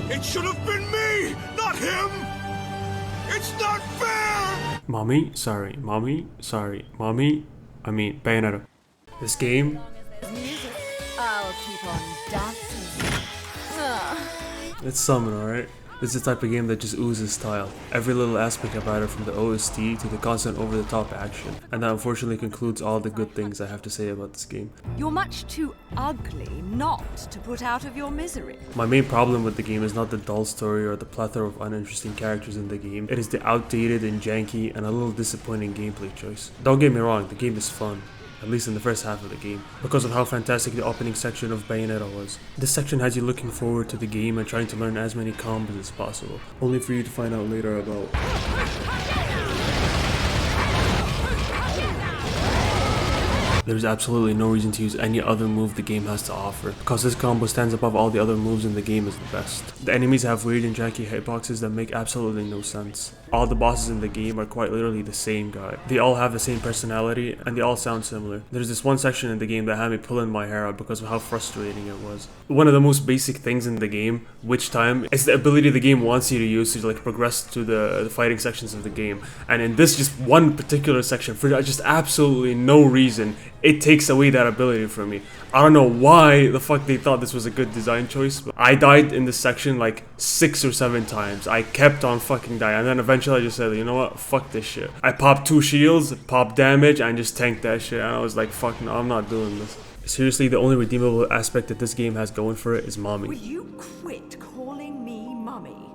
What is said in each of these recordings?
It should have been me, not him! It's not fair! Mommy, sorry. Mommy, sorry. Mommy, I mean, Bayonetta. This game, Music. I'll keep on dancing. it's something, alright? This is the type of game that just oozes style. Every little aspect about it, from the OST to the constant over-the-top action. And that unfortunately concludes all the good things I have to say about this game. You're much too ugly not to put out of your misery. My main problem with the game is not the dull story or the plethora of uninteresting characters in the game. It is the outdated and janky and a little disappointing gameplay choice. Don't get me wrong, the game is fun. At least in the first half of the game, because of how fantastic the opening section of Bayonetta was. This section has you looking forward to the game and trying to learn as many combos as possible, only for you to find out later about there's absolutely no reason to use any other move the game has to offer, because this combo stands above all the other moves in the game as the best. The enemies have weird and janky hitboxes that make absolutely no sense. All the bosses in the game are quite literally the same guy. They all have the same personality, and they all sound similar. There's this one section in the game that had me pulling my hair out because of how frustrating it was. One of the most basic things in the game, which time, is the ability the game wants you to use to like progress to the fighting sections of the game. And in this just one particular section, for just absolutely no reason, it takes away that ability from me. I don't know why the fuck they thought this was a good design choice, but I died in this section like 6 or 7 times. I kept on fucking dying, and then eventually I just said, you know what, fuck this shit. I popped 2 shields, popped damage, and just tanked that shit, and I was like, fuck no, I'm not doing this. Seriously, the only redeemable aspect that this game has going for it is mommy. Will you quit calling me mummy?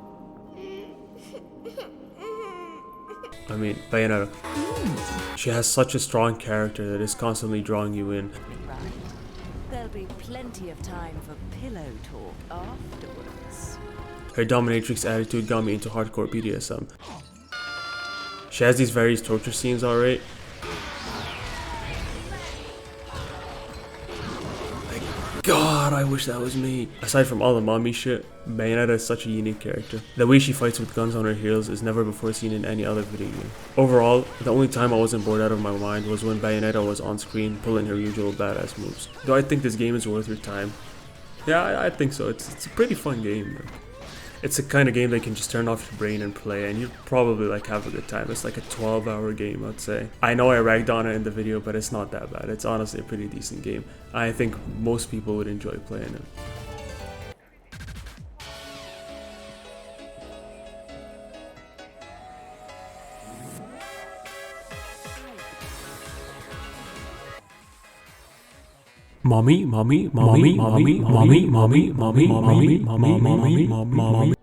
I mean, Bayonetta. She has such a strong character that is constantly drawing you in. Right. There'll be plenty of time for pillow talk afterwards. Her dominatrix attitude got me into hardcore BDSM. She has these various torture scenes, alright. God, I wish that was me. Aside from all the mommy shit, Bayonetta is such a unique character. The way she fights with guns on her heels is never before seen in any other video game. Overall, the only time I wasn't bored out of my mind was when Bayonetta was on screen pulling her usual badass moves. Do I think this game is worth your time? Yeah, I think so. It's a pretty fun game, man. It's the kind of game that you can just turn off your brain and play, and you'd probably like have a good time. It's like a 12-hour game, I'd say. I know I ragged on it in the video, but it's not that bad. It's honestly a pretty decent game. I think most people would enjoy playing it. Mommy, mommy, mommy, mommy, mommy, mommy, mommy, mommy, mommy, mommy, mommy, mommy, mommy.